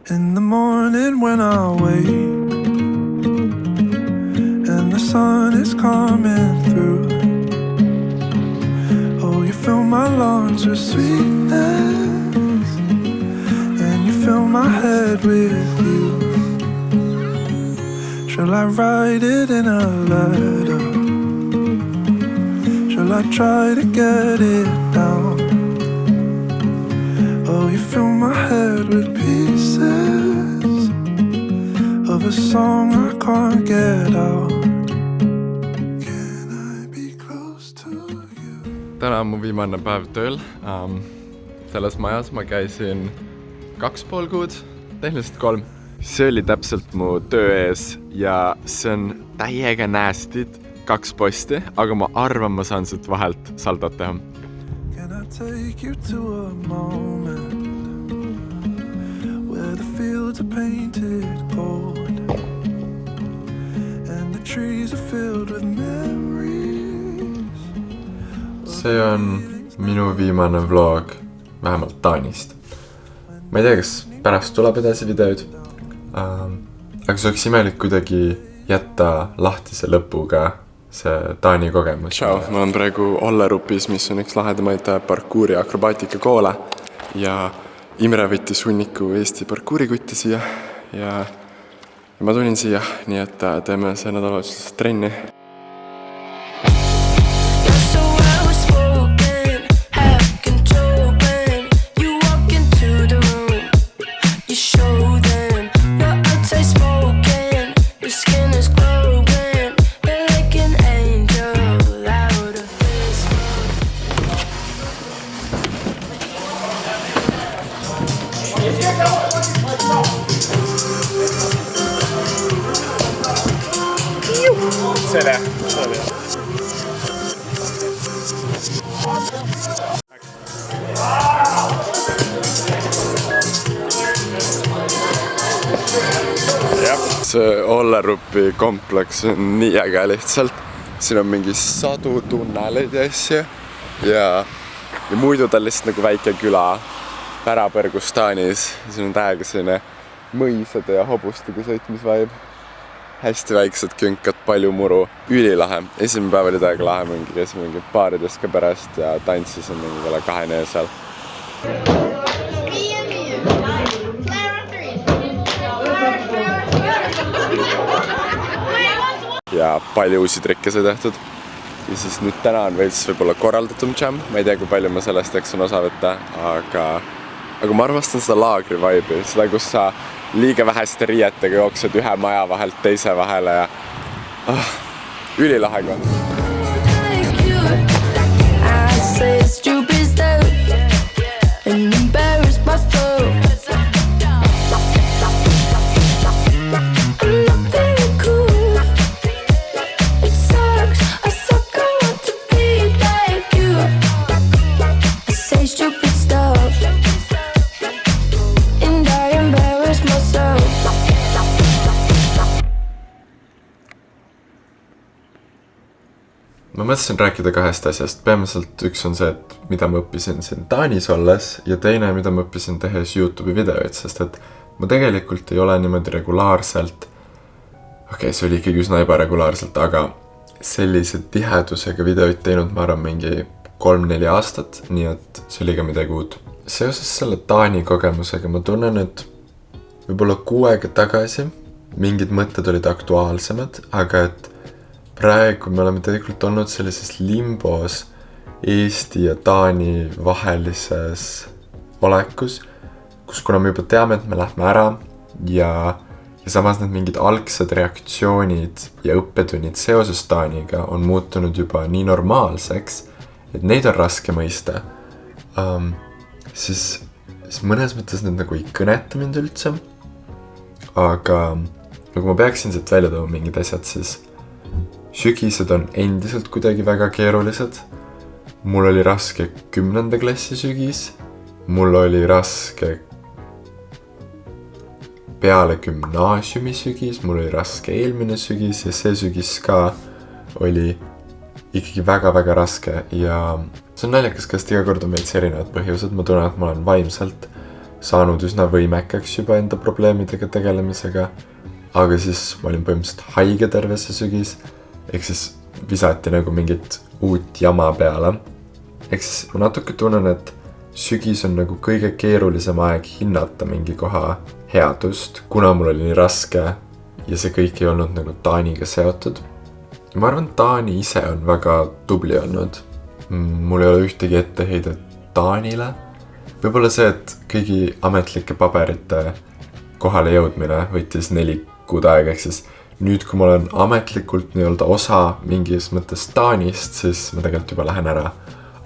In the morning when I wake and the sun is coming through, oh, you fill my lungs with sweetness and you fill my head with you. Shall I write it in a letter? Shall I try to get it down? Oh, you fill my head with pieces of a song I can't get out. Can I be close to you? Täna on mu viimane päev tööl. Selles majas ma käisin 2,5 kuud, tehniliselt 3. See oli täpselt mu töö ees ja see on täiega näästid 2 posti, aga ma arvan, ma saan siit vahelt saldot teha. Can I take you to a moment where the fields are painted gold and the trees are filled with memories? See on minu viimane vlog, vähemalt Taanist. Ma ei tea, kas pärast tuleb edasi videoid, aga see oleks imelik kuidagi jätta lahtise lõpuga see Taani kogemus. Tšau, ma olen praegu Ollerupis, mis on üks lahedamaid parkuuri ja akrobaatika koole ja Imre võttis hunniku Eesti parkuurikutti siia ja ma tulin siia, nii et teeme see nädalavahetusest trenni. See Ollerupi kompleks on nii äge lihtsalt. Siin on mingi sadu tunneleid ja asja ja muidu ta on lihtsalt nagu väike küla pärapõrgus Taanis. Siin on täiega selline mõisade ja hobustega sõitmisvaib. Hästi väiksed künkad, palju muru, ülilahe. Esimene päev oli täiega lahe, käisin mingi baarides ka pärast ja tantsisin mingi kella 2 öösel. Ja palju uusi trikke sai tehtud. Ja siis nüüd täna on veits võib-olla korraldatum jam. Ma ei tea, kui palju ma sellest jaksan osa võtta, aga ma armastan seda laagri vaibi. Seda, kus sa liiga väheste riietega jooksed ühe maja vahelt teise vahele ja ülilahe koht. Ma mõtlesin rääkida 2 asjast. Peamiselt üks on see, et mida ma õppisin siin Taanis olles ja teine, mida ma õppisin tehes YouTube'i videoid, sest et ma tegelikult ei ole niimoodi regulaarselt, see oli ikkagi üsna ebaregulaarselt, aga sellise tihedusega videoid teinud ma arvan mingi 3-4 aastat, nii et see oli ka midagi uut. Seoses selle Taani kogemusega ma tunnen, et võib-olla 6 aega tagasi mingid mõtted olid aktuaalsemad, aga et praegu me oleme tegelikult olnud sellises limbos Eesti ja Taani vahelises olekus, kus kuna me juba teame, et me lähme ära ja samas need mingid algsed reaktsioonid ja õppetunnid seoses Taaniga on muutunud juba nii normaalseks, et neid on raske mõista. Siis mõnes mõttes need nagu ei kõneta mind üldse, aga kui ma peaksin siit välja tooma mingid asjad, siis sügised on endiselt kuidagi väga keerulised. Mul oli raske 10. klassi sügis. Mul oli raske peale gümnaasiumi sügis. Mul oli raske eelmine sügis ja see sügis ka oli ikkagi väga-väga raske. Ja see on naljakas, kas iga kord on veits erinevad põhjused. Ma tunnen, et ma olen vaimselt saanud üsna võimekaks juba enda probleemidega tegelemisega, aga siis ma olin põhimõtteliselt haige terve see sügis, ehk siis visati nagu mingit uut jama peale. Ehk siis ma natuke tunnen, et sügis on nagu kõige keerulisem aeg hinnata mingi koha headust, kuna mul oli nii raske ja see kõik ei olnud nagu Taaniga seotud. Ma arvan, Taani ise on väga tubli olnud. Mul ei ole ühtegi etteheidet Taanile. Võib-olla see, et kõigi ametlike paberite kohale jõudmine võttis 4 kuud aega, ehk siis nüüd, kui ma olen ametlikult nii-öelda osa mingis mõttes Taanist, siis ma tegelikult juba lähen ära.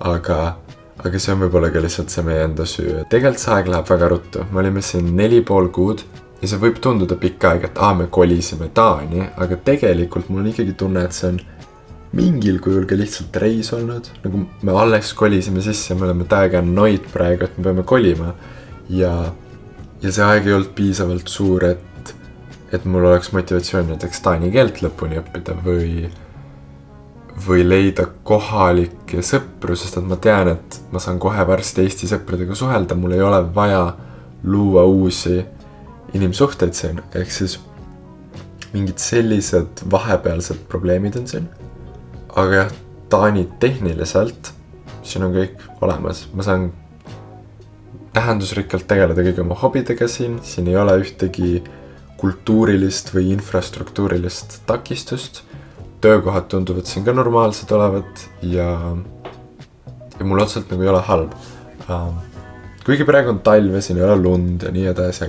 Aga see on võib-olla ka lihtsalt see meie enda süü. Tegelikult see aeg läheb väga ruttu. Me olime siin 4,5 kuud ja see võib tunduda pikka aeg, et me kolisime Taani, aga tegelikult mul on ikkagi tunne, et see on mingil kujul ka lihtsalt reis olnud. Nagu me alles kolisime sisse, me oleme täiega noid praegu, et me peame kolima. Ja see aeg ei olnud piisavalt suur, et mul oleks motivatsioon näiteks taani keelt lõpuni õppida või leida kohalikke sõpru, sest et ma tean, et ma saan kohe varsti Eesti sõpradega suhelda, mul ei ole vaja luua uusi inimsuhteid siin, ehk siis mingid sellised vahepealsed probleemid on siin. Aga jah, Taani tehniliselt, siin on kõik olemas. Ma saan tähendusrikkalt tegeleda kõige oma hobidega siin ei ole ühtegi kultuurilist või infrastruktuurilist takistust. Töökohad tunduvad siin ka normaalsed olevat ja mul otseselt nagu ei ole halb. Kuigi praegu on talv ja siin ei ole lund ja nii edasi,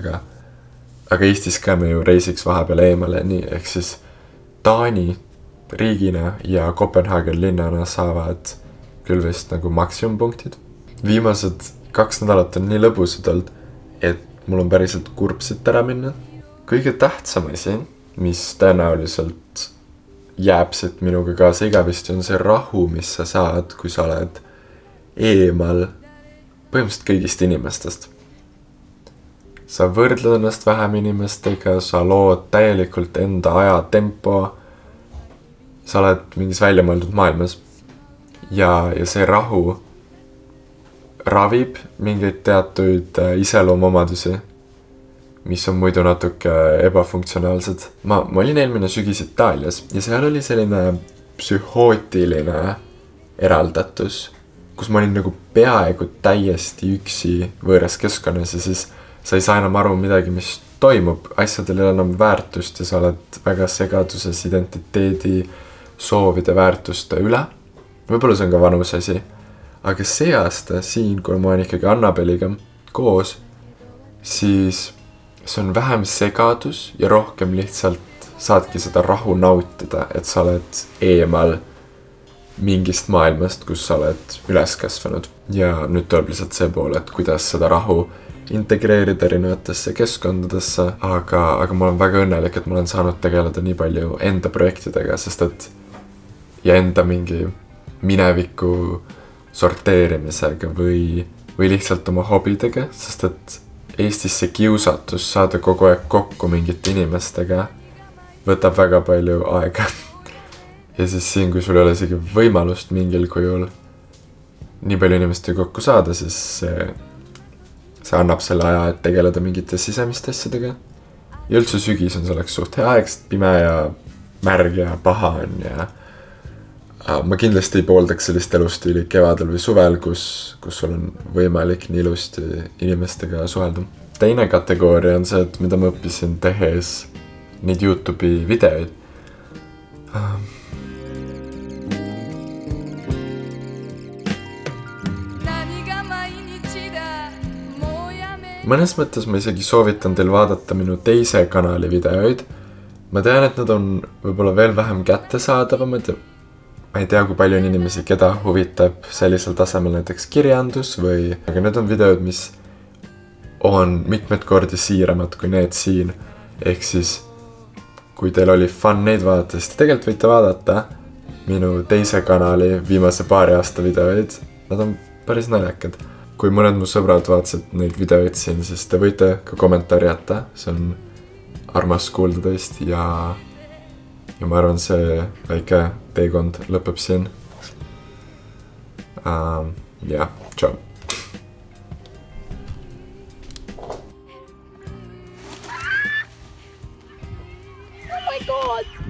aga Eestis ka me ju reisiks vahepeal eemale, nii ehk siis Taani riigina ja Kopenhaagen linnana saavad küll vist nagu maksimumpunktid. Viimased 2 nädalat on nii lõbusad olnud, et mul on päriselt kurb siit ära minna. Kõige tähtsam asi, mis tõenäoliselt jääb siit minuga kaasa igavesti, on see rahu, mis sa saad, kui sa oled eemal põhimõtteliselt kõigist inimestest. Sa võrdled ennast vähem inimestega, sa lood täielikult enda ajatempo, sa oled mingis väljamõeldud maailmas ja see rahu ravib mingeid teatuid iseloomuomadusi, mis on muidu natuke ebafunktsionaalsed. Ma olin eelmine sügis Itaalias ja seal oli selline psühhootiline eraldatus, kus ma olin nagu peaaegu täiesti üksi võõras keskkonnas ja siis sa ei saa enam aru midagi, mis toimub. Asjadel ei ole enam väärtust ja sa oled väga segaduses identiteedi, soovide, väärtuste üle. Võib-olla see on ka vanus asi. Aga see aasta siin, kui ma olen ikkagi Annabeliga koos, siis see on vähem segadus ja rohkem lihtsalt saadki seda rahu nautida, et sa oled eemal mingist maailmast, kus sa oled üles kasvanud. Ja nüüd tuleb lihtsalt see pool, et kuidas seda rahu integreerida erinevatesse keskkondadesse, aga ma olen väga õnnelik, et ma olen saanud tegeleda nii palju enda projektidega, sest et ja enda mingi mineviku sorteerimisega või lihtsalt oma hobidega, sest et Eestis see kiusatus saada kogu aeg kokku mingite inimestega võtab väga palju aega. Ja siis siin, kui sul ei ole isegi võimalust mingil kujul nii palju inimestega kokku saada, siis see annab selle aja, et tegeleda mingite sisemiste asjadega. Ja üldse sügis on selleks suht hea aeg, sest pime ja märg ja paha on ja ma kindlasti ei pooldaks sellist elustiili kevadel või suvel, kus sul on võimalik nii ilusti inimestega suhelda. Teine kategooria on see, et mida ma õppisin tehes neid YouTube'i videoid. Mõnes mõttes ma isegi soovitan teil vaadata minu teise kanali videoid. Ma tean, et nad on võib-olla veel vähem kättesaadavamad ja ma ei tea, kui palju on inimesi, keda huvitab sellisel tasemel näiteks kirjandus aga need on videod, mis on mitmed kordi siiramad kui need siin. Ehk siis, kui teil oli fun neid vaadata, siis te tegelikult võite vaadata minu teise kanali viimase paari aasta videoid. Nad on päris naljakad. Kui mõned mu sõbrad vaatasid neid videoid siin, siis te võite ka kommentaari jätta. See on armas kuulda teist ja ma arvan, see väike teekond lõpeb siin. Tšau. my god!